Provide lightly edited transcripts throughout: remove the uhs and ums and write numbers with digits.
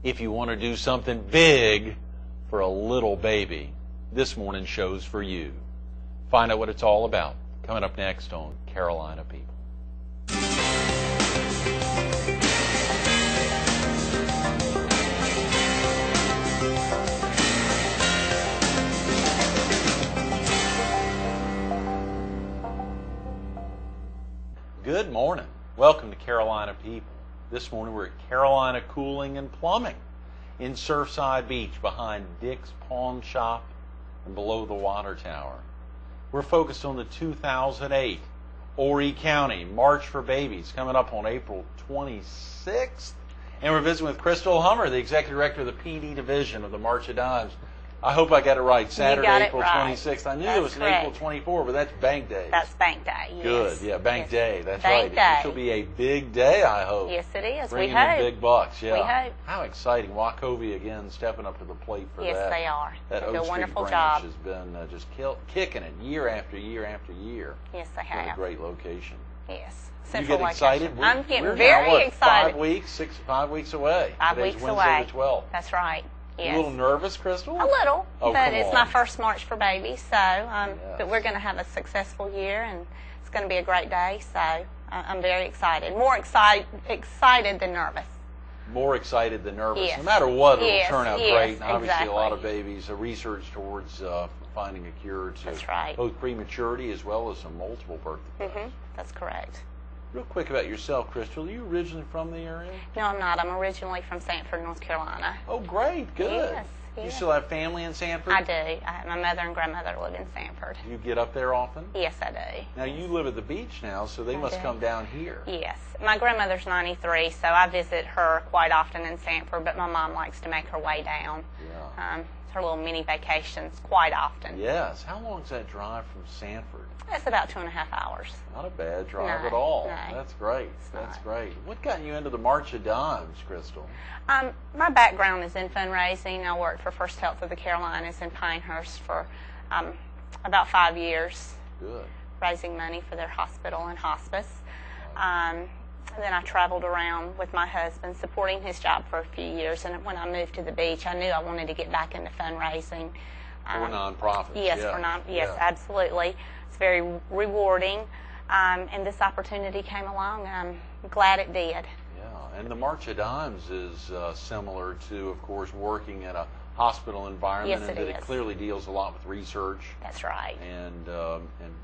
If you want to do something big for a little baby, this morning's show's for you. Find out what it's all about coming up next on Carolina People. Good morning. Welcome to Carolina People. This morning we're at Carolina Cooling and Plumbing in Surfside Beach behind Dick's Pawn Shop and below the water tower. We're focused on the 2008 Horry County March for Babies coming up on April 26th. And we're visiting with Crystal Hummer, the Executive Director of the PD Division of the March of Dimes. I hope I got it right. Saturday, April 26th. I knew it was an April 24, but that's Bank Day. That's Bank Day, yes. Good, yeah, Bank Day. That's Bank right. Day. This will be a big day, I hope. Yes, it is. Bringing we hope. in big bucks, yeah. We hope. How exciting. Wachovia again stepping up to the plate for yes, that. Yes, they are. That They Oak do a Street wonderful branch job. has been just kicking it year after year after year. Yes, they It's been a have. great location. Yes. You Central get location. excited? I'm getting we're very now, what, excited. 5 weeks away. 5 Today's weeks Wednesday away. the 12th. That's right. Yes. You a little nervous, Crystal? A little, Oh, but come it's on. my first March for Babies, so Yes. but we're going to have a successful year, and it's going to be a great day. So I'm very excited. More excited than nervous. More excited than nervous. Yes. No matter what, it'll Yes, turn out yes, great. And obviously, a lot of exactly. babies, research towards finding a cure to That's right. both prematurity as well as some multiple birth defects. That's correct. Real quick about yourself, Crystal. Are you originally from the area? No, I'm not. I'm originally from Sanford, North Carolina. Oh, great. Good. Yes. You Yes. still have family in Sanford? I do. My mother and grandmother live in Sanford. You get up there often? Yes, I do. Now, you live at the beach now, so they must do. come down here. Yes. My grandmother's 93, so I visit her quite often in Sanford, but my mom likes to make her way down. Yeah. Her little mini vacations quite often. Yes. How long is that drive from Sanford? It's about 2.5 hours. Not a bad drive No, at all. no. That's great. That's great. What got you into the March of Dimes, Crystal? My background is in fundraising. I worked for First Health of the Carolinas in Pinehurst for about 5 years. Good. Raising money for their hospital and hospice. Then I traveled around with my husband, supporting his job for a few years. And when I moved to the beach, I knew I wanted to get back into fundraising. For nonprofits. Yes, yeah. Yes, absolutely. It's very rewarding. And this opportunity came along. I'm glad it did. Yeah, and the March of Dimes is similar to, of course, working in a hospital environment, Yes, and it that is. it clearly deals a lot with research That's right. and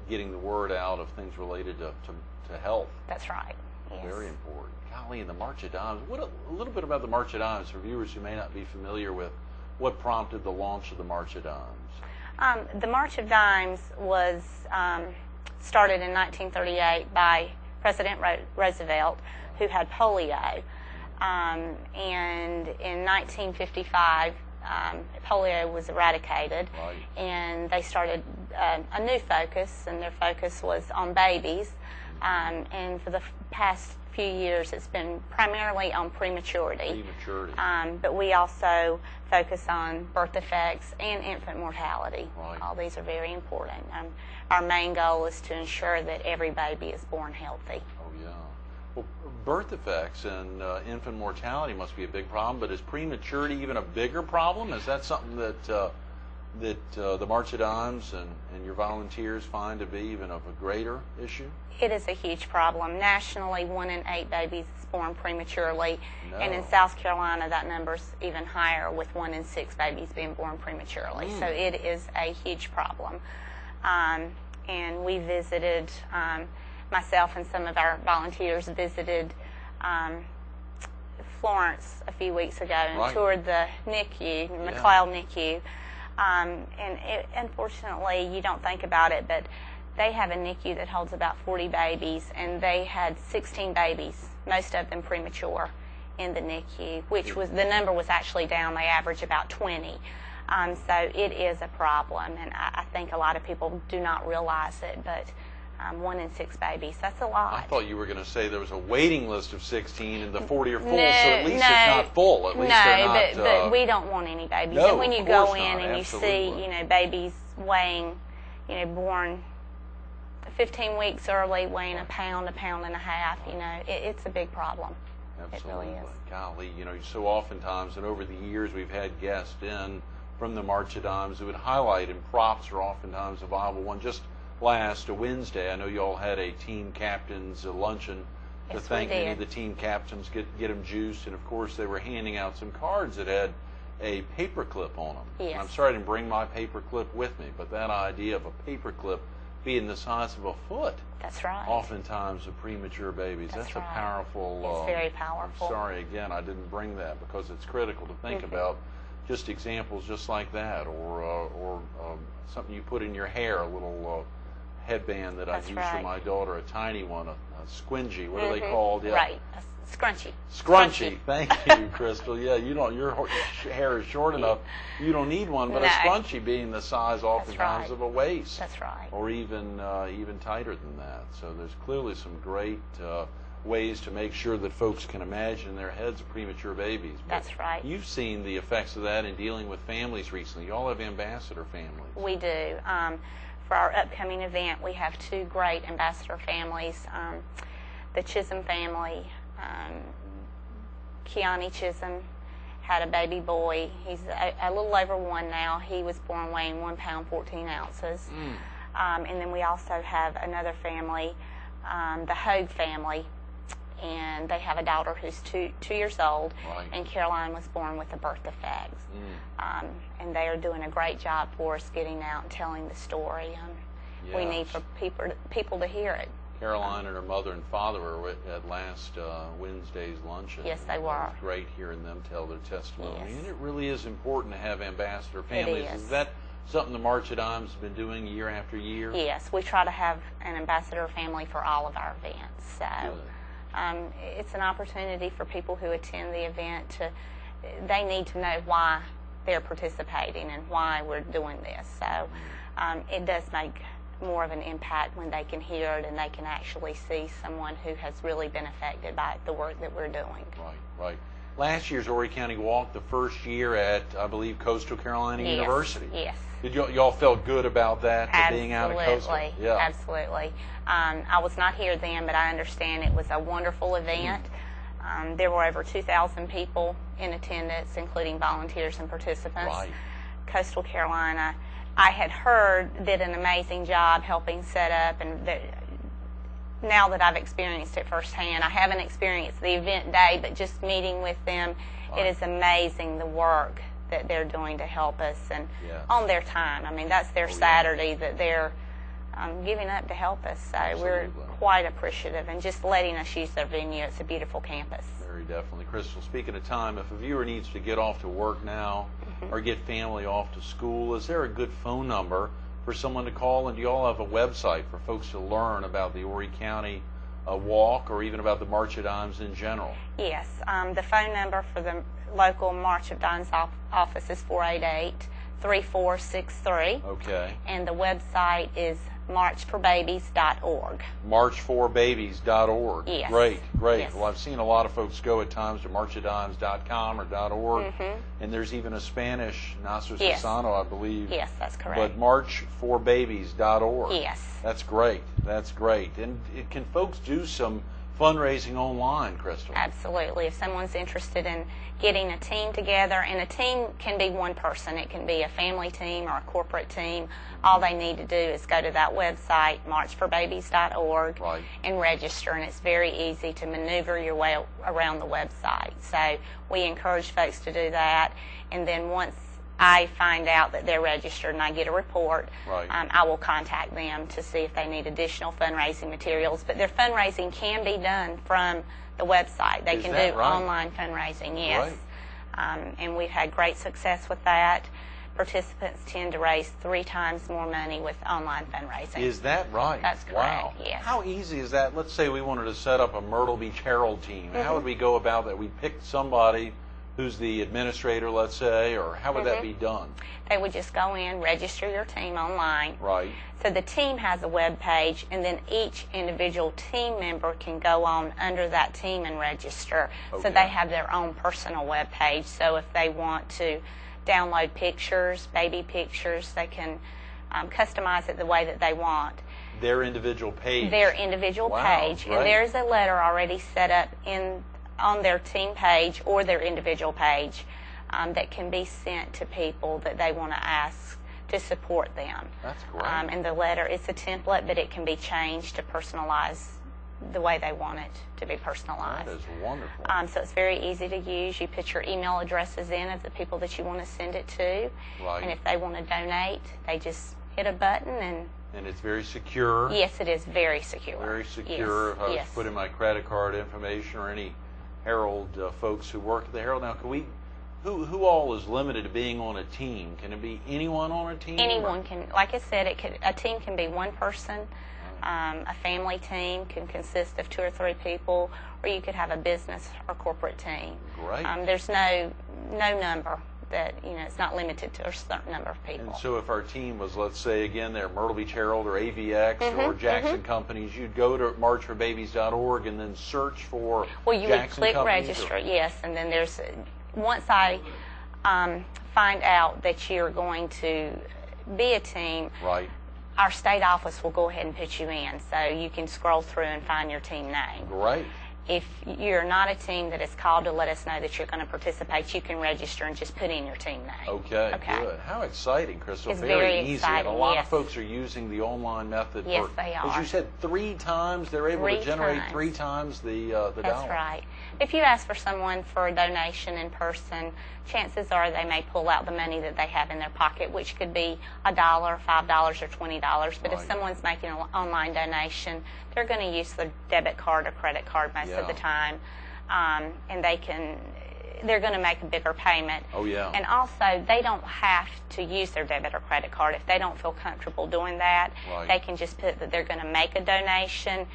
getting the word out of things related to health. That's right. Yes. Very important. Golly, in the March of Dimes, what a little bit about the March of Dimes for viewers who may not be familiar with what prompted the launch of the March of Dimes. The March of Dimes was started in 1938 by President Roosevelt, who had polio. And in 1955, polio was eradicated, Right. and they started a new focus, and their focus was on babies. And for the past few years, it's been primarily on prematurity. But we also focus on birth defects and infant mortality. Right. All these are very important. Our main goal is to ensure that every baby is born healthy. Oh, yeah. Well, birth defects and infant mortality must be a big problem, but is prematurity even a bigger problem? Is that something that the March of Dimes and your volunteers find to be even of a greater issue? It is a huge problem. Nationally, 1 in 8 babies is born prematurely, No. and in South Carolina, that number's even higher, with 1 in 6 babies being born prematurely. So it is a huge problem. And we visited, myself and some of our volunteers visited Florence a few weeks ago and Right. toured the NICU, McLeod NICU. Unfortunately, you don't think about it, but they have a NICU that holds about 40 babies, and they had 16 babies, most of them premature, in the NICU, which was, the number was actually down. They average about 20. So it is a problem, and I think a lot of people do not realize it, but 1 in 6 babies, that's a lot. I thought you were going to say there was a waiting list of 16 and the 40 are full, so at least it's not full. At least they're not, but we don't want any babies. No, and when you of go course in not, and absolutely. you see, babies weighing, born 15 weeks early, weighing a pound and a half, it's a big problem. Absolutely. It really is. Golly, so oftentimes, and over the years, we've had guests in from the March of Dimes who would highlight, and props are oftentimes a viable one. Just last Wednesday, I know you all had a team captains luncheon to Yes, thank we many did. of the team captains, get them juiced, and of course they were handing out some cards that had a paper clip on them. Yes. And I'm sorry I didn't bring my paper clip with me, but that idea of a paper clip being the size of a foot, That's right. oftentimes of premature babies, that's a right. powerful. It's very powerful. I'm sorry again, I didn't bring that because it's critical to think about just examples just like that, or something you put in your hair, a little headband that I That's use right. for my daughter, a tiny one, a squingy. What are they called? Yeah. Right. A scrunchie. Scrunchy. Thank you, Crystal. Yeah, your hair is short enough. You don't need one, but No. a scrunchie being the size oftentimes right. of a waist. That's right. Or even tighter than that. So there's clearly some great ways to make sure that folks can imagine in their heads premature babies. But That's right. You've seen the effects of that in dealing with families recently. You all have ambassador families. We do. For our upcoming event, we have two great ambassador families. The Chisholm family, Kiani Chisholm had a baby boy. He's a little over 1 now. He was born weighing 1 pound 14 ounces. And then we also have another family, the Hogue family, and they have a daughter who's two years old, Right. and Caroline was born with a birth defect. And they are doing a great job for us getting out and telling the story. We Yes. need for people to hear it. Caroline and her mother and father were at last Wednesday's luncheon. Yes, they It were. was great hearing them tell their testimony. Yes. And it really is important to have ambassador families. is. That something the March of Dimes has been doing year after year? Yes, we try to have an ambassador family for all of our events. So Good. it's an opportunity for people who attend the event they need to know why they're participating and why we're doing this. So it does make more of an impact when they can hear it and they can actually see someone who has really been affected by the work that we're doing. Right. Last year's Horry County Walk, the first year at, I believe, Coastal Carolina Yes, University. yes. Did y'all felt good about that, being out at Coastal? Absolutely, Yeah. absolutely. I was not here then, but I understand it was a wonderful event. There were over 2,000 people in attendance, including volunteers and participants. Right. Coastal Carolina, I had heard, did an amazing job helping set up, and now that I've experienced it firsthand, I haven't experienced the event day, but just meeting with them, Right. it is amazing the work that they're doing to help us and Yes. on their time. I mean, that's their yeah. Saturday that they're giving up to help us. So we're Absolutely. quite appreciative and just letting us use their venue. It's a beautiful campus. Very definitely. Crystal, speaking of time, if a viewer needs to get off to work now or get family off to school, is there a good phone number for someone to call? And do you all have a website for folks to learn about the Horry County Walk or even about the March of Dimes in general? Yes. The phone number for the local March of Dimes office is 488-3463. Okay. And the website is marchforbabies.org. Marchforbabies.org. Yes. Great. Yes. Well, I've seen a lot of folks go at times to marchofdimes.com or .org, and there's even a Spanish, Naso Yes. Sisano, I believe. Yes, that's correct. But marchforbabies.org. Yes. That's great. And can folks do some fundraising online, Crystal? Absolutely. If someone's interested in getting a team together, and a team can be one person, it can be a family team or a corporate team, all they need to do is go to that website, marchforbabies.org, Right. and register, and it's very easy to maneuver your way around the website. So we encourage folks to do that, and then once I find out that they're registered and I get a report, Right. I will contact them to see if they need additional fundraising materials. But their fundraising can be done from the website. They Is can that do right? online fundraising, yes. Right. And we've had great success with that. Participants tend to raise 3 times more money with online fundraising. Is that right? That's correct, Wow. yes. How easy is that? Let's say we wanted to set up a Myrtle Beach Herald team. How would we go about that? We pick somebody who's the administrator, let's say, or how would that be done? They would just go in, register your team online. Right. So the team has a web page, and then each individual team member can go on under that team and register. Okay. So they have their own personal web page. So if they want to download pictures, baby pictures, they can customize it the way that they want. Their individual page. Their individual Wow, page. great. And there's a letter already set up in on their team page or their individual page that can be sent to people that they want to ask to support them. That's great. And the letter, it's a template, but it can be changed to personalize the way they want it to be personalized. That is wonderful. So it's very easy to use. You put your email addresses in of the people that you want to send it to. Right. And if they want to donate, they just hit a button and... And it's very secure. Yes, it is very secure. Very secure. Yes. If I was putting my credit card information or any Herald folks who work at the Herald. Now, can we... Who all is limited to being on a team? Can it be anyone on a team? Anyone can. Like I said, a team can be one person. A family team can consist of 2 or 3 people, or you could have a business or corporate team. Great. There's no number that, it's not limited to a certain number of people. And so if our team was, let's say, again, they're Myrtle Beach Herald or AVX or Jackson Companies, you'd go to marchforbabies.org and then search for Well, you Jackson would click Companies register, yes, and then there's, once I find out that you're going to be a team, Right. our state office will go ahead and put you in, so you can scroll through and find your team name. Great. If you're not a team that is called to let us know that you're going to participate, you can register and just put in your team name. Okay, good. How exciting, Crystal. It's very very easy. exciting, And a lot yes. of folks are using the online method. Yes, for, they as are. you said, 3 times. They're able to generate 3 times the That's dollar. right. If you ask for someone for a donation in person, chances are they may pull out the money that they have in their pocket, which could be $1, $5, or $20. But if Right. someone's making an online donation, they're going to use their debit card or credit card most of the time, and they're going to make a bigger payment. Oh, yeah. And also, they don't have to use their debit or credit card. If they don't feel comfortable doing that, Right. they can just put that they're going to make a donation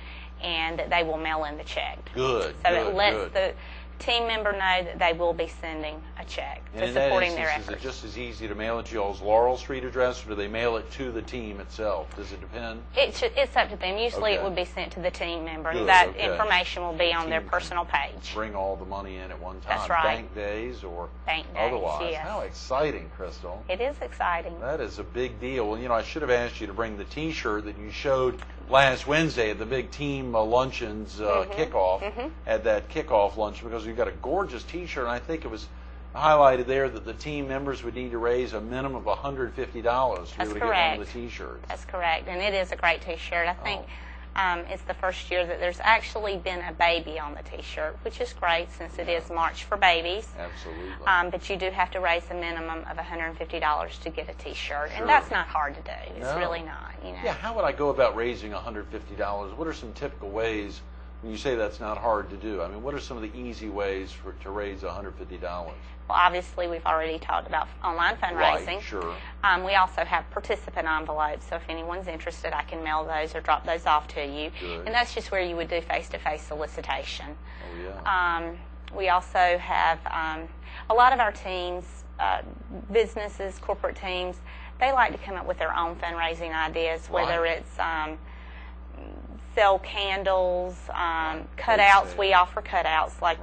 and that they will mail in the check. Good. So good, it lets good. the team member know that they will be sending a check And to in that supporting their instance, efforts. is it just as easy to mail it to y'all's Laurel Street address, or do they mail it to the team itself? Does it depend? It's up to them. Usually Okay. it would be sent to the team member, Good, and that okay. information will be on their Team personal page. Bring all the money in at one time. That's right. Bank days or Bank days, otherwise. yes. How exciting, Crystal. It is exciting. That is a big deal. Well, I should have asked you to bring the T-shirt that you showed last Wednesday at the big team luncheons kickoff, at that kickoff lunch, because you've got a gorgeous T-shirt, and I think it was highlighted there that the team members would need to raise a minimum of $150 to be able to get one correct. of the T-shirts. That's correct, and it is a great T-shirt. I think it's the first year that there's actually been a baby on the T-shirt, which is great since it is March for Babies. Absolutely. But you do have to raise a minimum of $150 to get a T-shirt, Sure. and that's not hard to do. It's No. really not. Yeah, how would I go about raising $150? What are some typical ways, when you say that's not hard to do? I mean, what are some of the easy ways to raise $150? Well, obviously, we've already talked about online fundraising. Right, sure. We also have participant envelopes, so if anyone's interested, I can mail those or drop those off to you. Good. And that's just where you would do face-to-face solicitation. Oh, yeah. We also have a lot of our teams, businesses, corporate teams, they like to come up with their own fundraising ideas, whether Right. it's sell candles, cutouts. We offer cutouts like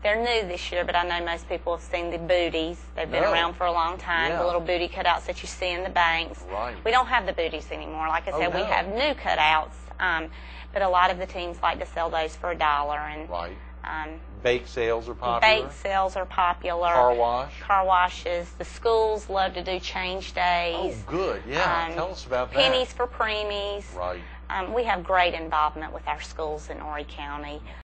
they're new this year, but I know most people have seen the booties. They've been around for a long time, the little booty cutouts that you see in the banks. Right. We don't have the booties anymore. Like I said, we no. have new cutouts, but a lot of the teams like to sell those for $1. And Right. Bake sales are popular. bake sales are popular. Car wash. Car washes. The schools love to do change days. Oh, good. Yeah. Tell us about that. Pennies for preemies. Right. We have great involvement with our schools in Horry County.